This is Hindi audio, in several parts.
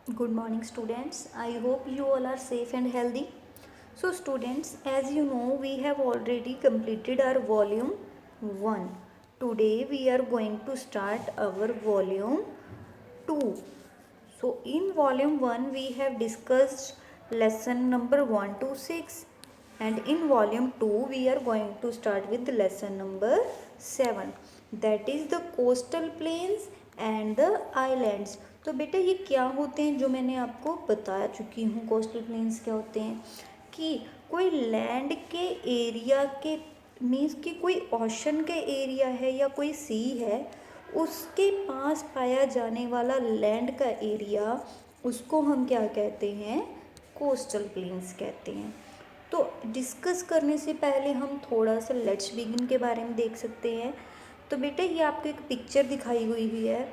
Good morning, students. I hope you all are safe and healthy. So, students, as you know, we have already completed our volume 1. Today, we are going to start our volume 2. So, in volume 1, we have discussed lesson number 1 to 6, and in volume 2, we are going to start with lesson number 7, that is the coastal plains and the islands. तो बेटा ये क्या होते हैं जो मैंने आपको बता चुकी हूँ। कोस्टल प्लेन्स क्या होते हैं कि कोई लैंड के एरिया के मीन्स कि कोई ओशन के एरिया है या कोई सी है, उसके पास पाया जाने वाला लैंड का एरिया, उसको हम क्या कहते हैं, कोस्टल प्लेन्स कहते हैं। तो डिस्कस करने से पहले हम थोड़ा सा लेट्स बिगिन के बारे में देख सकते हैं। तो बेटा ये आपको एक पिक्चर दिखाई हुई है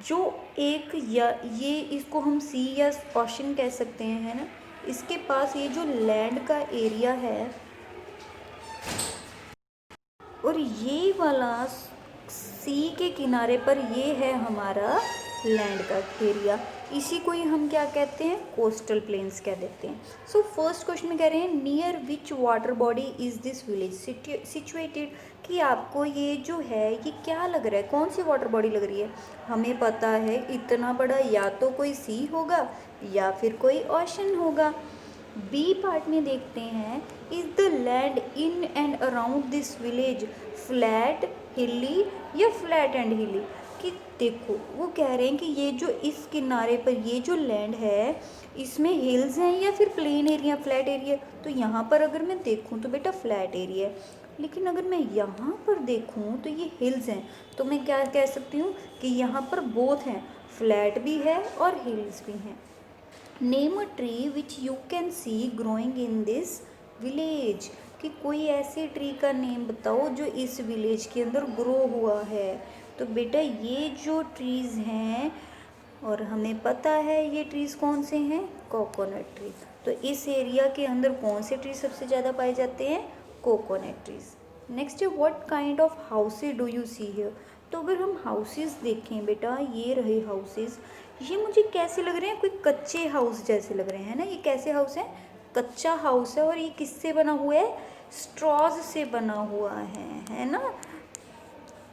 जो एक या ये इसको हम सी या ओशन कह सकते हैं, है ना। इसके पास ये जो लैंड का एरिया है और ये वाला सी के किनारे पर ये है हमारा लैंड का एरिया, इसी को ही हम क्या कहते हैं, कोस्टल प्लेन्स कह देते हैं। सो फर्स्ट क्वेश्चन में कह रहे हैं near which water body is this village situated, कि आपको ये जो है ये क्या लग रहा है, कौन सी वाटर बॉडी लग रही है। हमें पता है इतना बड़ा या तो कोई सी होगा या फिर कोई ओशन होगा। बी पार्ट में देखते हैं, is the land in and around this village flat हिली या फ्लैट एंड हिली, कि देखो वो कह रहे हैं कि ये जो इस किनारे पर ये जो लैंड है इसमें हिल्स हैं या फिर प्लेन एरिया, फ्लैट एरिया। तो यहाँ पर अगर मैं देखूँ तो बेटा फ्लैट एरिया है, लेकिन अगर मैं यहाँ पर देखूँ तो ये हिल्स हैं। तो मैं क्या कह सकती हूँ कि यहाँ पर बोथ हैं, फ्लैट भी है और हिल्स भी हैं। Name a tree which you can see growing in this village, कि कोई ऐसे ट्री का नेम बताओ जो इस विलेज के अंदर ग्रो हुआ है। तो बेटा ये जो ट्रीज़ हैं और हमें पता है ये ट्रीज़ कौन से हैं, कोकोनट ट्री। तो इस एरिया के अंदर कौन से ट्री सबसे ज़्यादा पाए जाते हैं, कोकोनट ट्रीज़। नेक्स्ट है what kind of houses do you see here, तो अगर हम हाउसेज देखें बेटा, ये रहे हाउसेज, ये मुझे कैसे लग रहे हैं, कोई कच्चे हाउस जैसे लग रहे हैं ना। ये कैसे हाउस है, कच्चा हाउस है, और ये किससे बना हुआ है, स्ट्रॉज से बना हुआ है ना।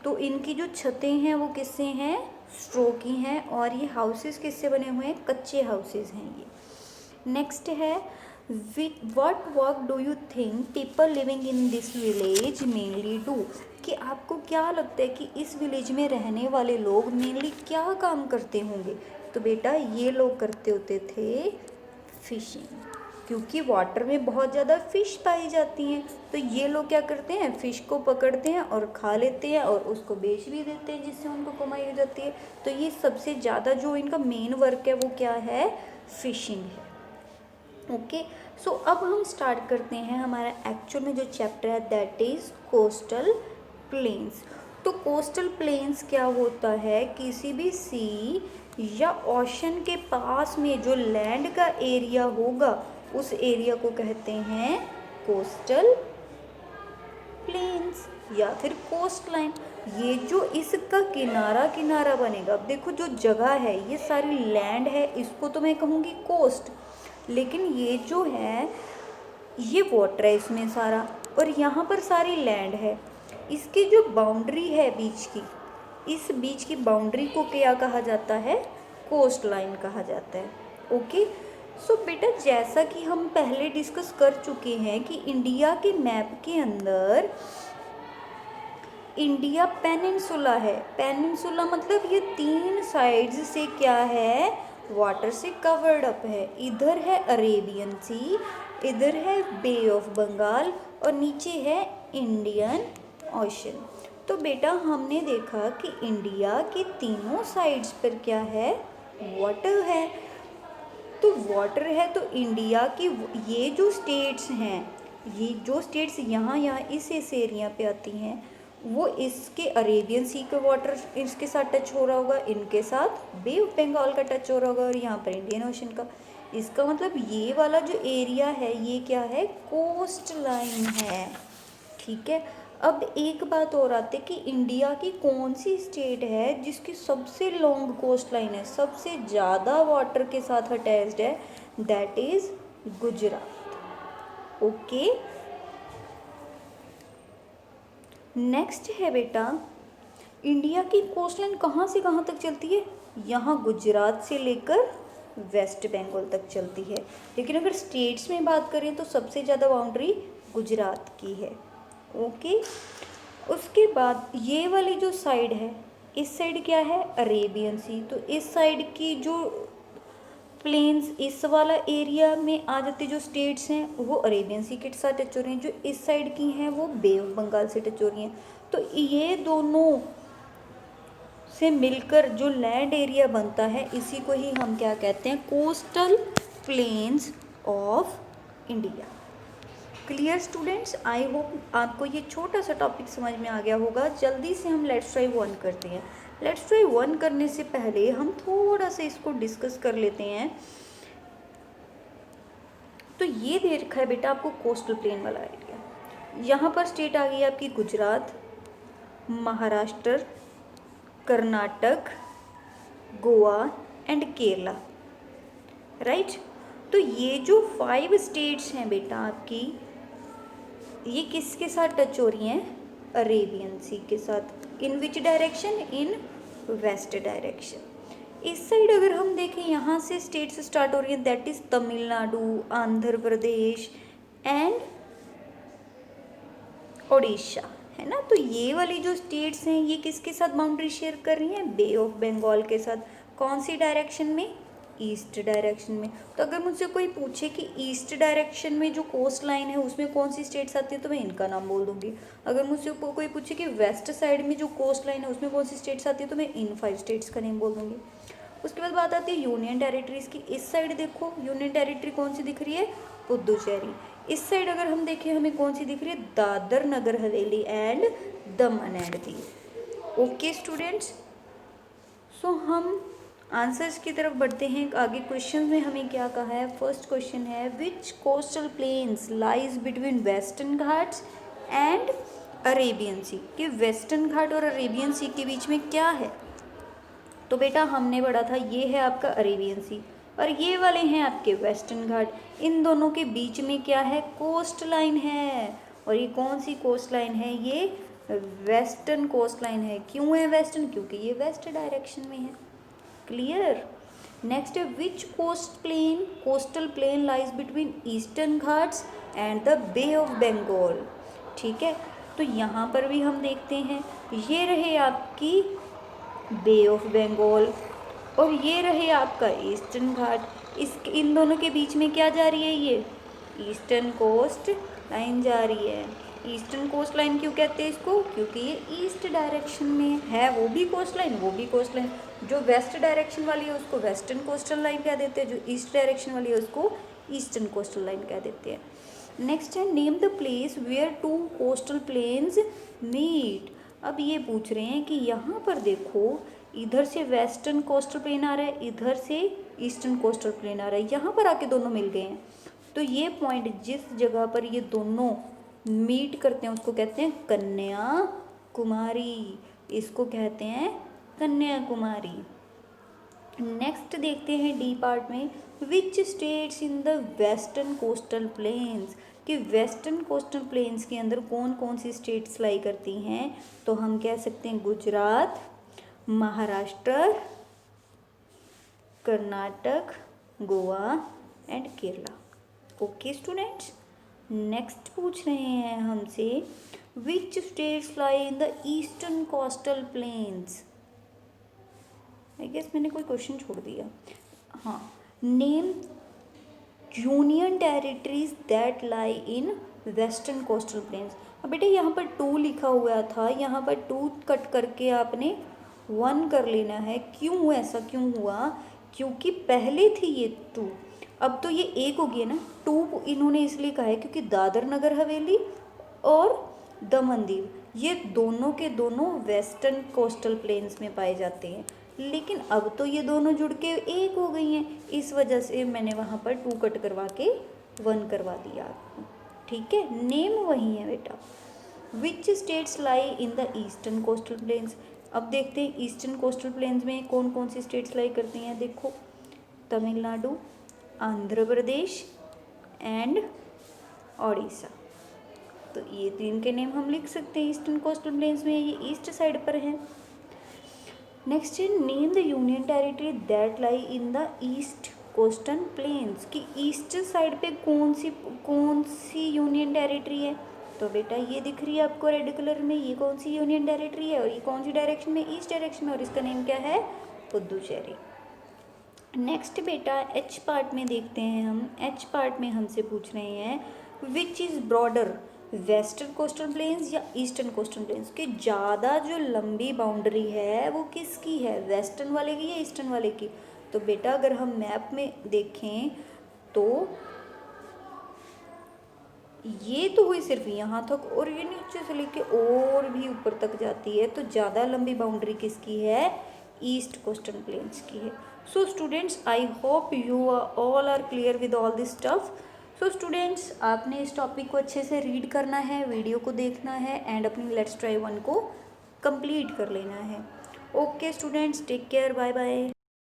तो इनकी जो छतें हैं वो किससे हैं, स्ट्रॉ की हैं, और ये हाउसेस किससे बने हुए हैं, कच्चे हाउसेस हैं ये। नेक्स्ट है what work do you think people living in this village mainly do, कि आपको क्या लगता है कि इस विलेज में रहने वाले लोग मेनली क्या काम करते होंगे। तो बेटा ये लोग करते होते थे फिशिंग, क्योंकि वाटर में बहुत ज़्यादा फ़िश पाई जाती हैं। तो ये लोग क्या करते हैं, फ़िश को पकड़ते हैं और खा लेते हैं और उसको बेच भी देते हैं, जिससे उनको कमाई हो जाती है। तो ये सबसे ज़्यादा जो इनका मेन वर्क है वो क्या है, फिशिंग है। ओके, सो अब हम स्टार्ट करते हैं हमारा एक्चुअल में जो चैप्टर है, दैट इज़ कोस्टल प्लेन्स। तो कोस्टल प्लेन्स क्या होता है, किसी भी सी या ओशन के पास में जो लैंड का एरिया होगा उस एरिया को कहते हैं कोस्टल प्लेन्स या फिर कोस्ट लाइन। ये जो इसका किनारा किनारा बनेगा, अब देखो जो जगह है ये सारी लैंड है, इसको तो मैं कहूँगी कोस्ट, लेकिन ये जो है ये वाटर है इसमें सारा, और यहाँ पर सारी लैंड है। इसकी जो बाउंड्री है बीच की, इस बीच की बाउंड्री को क्या कहा जाता है, कोस्ट लाइन कहा जाता है। ओके, सो बेटा जैसा कि हम पहले डिस्कस कर चुके हैं कि इंडिया के मैप के अंदर इंडिया पेनिनसुला है। पेनिनसुला मतलब ये 3 साइड्स से क्या है, वाटर से कवर्ड अप है। इधर है अरेबियन सी, इधर है बे ऑफ बंगाल, और नीचे है इंडियन ओशन। तो बेटा हमने देखा कि इंडिया के तीनों साइड्स पर क्या है, वाटर है। तो वाटर है तो इंडिया की ये जो स्टेट्स हैं, ये जो स्टेट्स यहाँ यहाँ इस एरिया पे आती हैं, वो इसके अरेबियन सी का वाटर इसके साथ टच हो रहा होगा, इनके साथ बे ऑफ बंगाल का टच हो रहा होगा, और यहाँ पर इंडियन ओशन का। इसका मतलब ये वाला जो एरिया है ये क्या है, कोस्ट लाइन है। ठीक है, अब एक बात और आती है कि इंडिया की कौन सी स्टेट है जिसकी सबसे लॉन्ग कोस्ट लाइन है, सबसे ज़्यादा वाटर के साथ अटैच्ड है, that is Gujarat. Okay, next है बेटा, इंडिया की कोस्ट लाइन कहाँ से कहाँ तक चलती है? यहाँ गुजरात से लेकर वेस्ट बंगाल तक चलती है, लेकिन अगर स्टेट्स में बात करें तो सबसे ज़्यादा बाउंड्री गुजरात की है। ओके, उसके बाद ये वाली जो साइड है, इस साइड क्या है? अरेबियन सी। तो इस साइड की जो प्लेन्स, इस वाला एरिया में आ जाते जो स्टेट्स हैं वो अरेबियन सी के साथ टच हो रही हैं, जो इस साइड की हैं वो बे ऑफ बंगाल से टच हो रही हैं। तो ये दोनों से मिलकर जो लैंड एरिया बनता है, इसी को ही हम क्या कहते हैं? Coastal planes of India. Clear students? I hope आपको ये छोटा सा टॉपिक समझ में आ गया होगा। जल्दी से हम लेट्स ट्राई 1 करते हैं। लेट्स ट्राई 1 करने से पहले हम थोड़ा सा इसको डिस्कस कर लेते हैं। तो ये दे रखा है बेटा आपको कोस्टल प्लेन वाला एरिया। यहाँ पर स्टेट आ गई आपकी गुजरात, महाराष्ट्र, कर्नाटक, गोवा एंड केरला, राइट। तो ये जो 5 स्टेट्स हैं बेटा आपकी, ये किसके साथ टच हो रही हैं? अरेबियन सी के साथ। In which direction? In west direction. इस साइड अगर हम देखें, यहाँ से स्टेट्स स्टार्ट हो रही हैं, that is Tamil Nadu, Andhra Pradesh and Orissa, है ना। तो ये वाली जो स्टेट्स हैं ये किसके साथ बाउंड्री शेयर कर रही हैं? बे ऑफ बंगाल के साथ। कौन सी डायरेक्शन में? ईस्ट डायरेक्शन में। तो अगर मुझसे कोई पूछे कि ईस्ट डायरेक्शन में जो कोस्ट लाइन है उसमें कौन सी स्टेट्स आती है, तो मैं इनका नाम बोल दूंगी। अगर मुझसे कोई पूछे कि वेस्ट साइड में जो कोस्ट लाइन है उसमें कौन सी स्टेट्स आती है, तो मैं इन 5 स्टेट्स का नेम बोल दूंगी। उसके बाद बात आती है यूनियन टेरिटरीज की। इस साइड देखो यूनियन टेरिटरी कौन सी दिख रही है? पुदुचेरी। इस साइड अगर हम देखें हमें कौन सी दिख रही है? Dadar Nagar Haveli and Daman and Diu. Okay students, सो हम आंसर्स की तरफ बढ़ते हैं। आगे क्वेश्चन में हमें क्या कहा है? फर्स्ट क्वेश्चन है which coastal plains lies between Western Ghats and Arabian Sea, कि वेस्टर्न घाट और अरेबियन सी के बीच में क्या है? तो बेटा हमने पढ़ा था ये है आपका अरेबियन सी और ये वाले हैं आपके वेस्टर्न घाट। इन दोनों के बीच में क्या है? कोस्ट लाइन है। और ये कौन सी कोस्ट लाइन है? ये वेस्टर्न कोस्ट लाइन है। क्यों है वेस्टर्न? क्योंकि ये वेस्ट डायरेक्शन में है। क्लियर? नेक्स्ट है which coastal plain lies between Eastern Ghats and the Bay of Bengal. ठीक है, तो यहाँ पर भी हम देखते हैं ये रहे आपकी बे ऑफ बंगाल और ये रहे आपका ईस्टर्न घाट। इन दोनों के बीच में क्या जा रही है? ये ईस्टर्न कोस्ट लाइन जा रही है। ईस्टर्न कोस्ट लाइन क्यों कहते हैं इसको? क्योंकि ये ईस्ट डायरेक्शन में है। वो भी कोस्ट लाइन, वो भी कोस्ट लाइन। जो वेस्ट डायरेक्शन वाली है उसको वेस्टर्न कोस्टल लाइन कह देते हैं, जो ईस्ट डायरेक्शन वाली है उसको ईस्टर्न कोस्टल लाइन कह देते हैं। नेक्स्ट है name the place where 2 coastal plains meet. अब ये पूछ रहे हैं कि यहाँ पर देखो इधर से वेस्टर्न कोस्टल प्लेन आ रहा है, इधर से ईस्टर्न कोस्टल प्लेन आ रहा है, यहाँ पर आके दोनों मिल गए हैं। तो ये पॉइंट जिस जगह पर ये दोनों मीट करते हैं उसको कहते हैं कन्याकुमारी। इसको कहते हैं कन्याकुमारी। नेक्स्ट देखते हैं डी पार्ट में which states in the western coastal planes, कि वेस्टर्न कोस्टल प्लेन्स के अंदर कौन कौन सी स्टेट्स लाई करती हैं। तो हम कह सकते हैं Gujarat, Maharashtra, Karnataka, Goa and Kerala. Okay students, next पूछ रहे हैं हमसे which states lie in the eastern coastal plains. I guess मैंने कोई क्वेश्चन छोड़ दिया। हाँ, name union territories that lie in western coastal plains. अब बेटे यहाँ पर 2 लिखा हुआ था, यहाँ पर 2 कट करके आपने 1 कर लेना है। क्यों ऐसा क्यों हुआ? क्योंकि पहले थी ये 2, अब तो ये 1 हो गया ना। 2 इन्होंने इसलिए कहा है क्योंकि दादर नगर हवेली और दमन दीव ये दोनों के दोनों वेस्टर्न कोस्टल प्लेन्स में पाए जाते हैं, लेकिन अब तो ये दोनों जुड़ के 1 हो गई हैं, इस वजह से मैंने वहाँ पर 2 कट करवा के 1 करवा दिया आपको। ठीक है, नेम वही है बेटा। विच states lie in the eastern coastal plains. अब देखते हैं ईस्टर्न कोस्टल प्लेन्स में कौन कौन सी स्टेट्स लाई करती हैं। देखो तमिलनाडु, आंध्र प्रदेश एंड ओडिशा। तो ये तीन के नेम हम लिख सकते हैं ईस्टर्न कोस्टल प्लेन्स में, ये ईस्ट साइड पर है। नेक्स्ट है name the union territory that lie in the east coastal planes, कि ईस्ट साइड पे कौन सी यूनियन टेरिटरी है। तो बेटा ये दिख रही है आपको रेड कलर में, ये कौन सी यूनियन टेरिटरी है और ये कौन सी डायरेक्शन में, ईस्ट डायरेक्शन में, और इसका नेम क्या है, पुदुचेरी। नेक्स्ट बेटा एच पार्ट में देखते हैं हम। एच पार्ट में हमसे पूछ रहे हैं which is broader, western coastal planes या ईस्टर्न कोस्टल प्लेन्स, कि ज़्यादा जो लंबी बाउंड्री है वो किसकी है, वेस्टर्न वाले की या ईस्टर्न वाले की। तो बेटा अगर हम मैप में देखें तो ये तो हुई सिर्फ यहाँ तक, और ये नीचे से लेके और भी ऊपर तक जाती है, तो ज़्यादा लंबी बाउंड्री किसकी है, ईस्ट कोस्टल प्लेन्स की है। So students I hope you all are clear with all this stuff. So students आपने इस टॉपिक को अच्छे से रीड करना है, वीडियो को देखना है एंड अपनी लेट्स ट्राई वन को कंप्लीट कर लेना है। Okay students, take care, bye bye.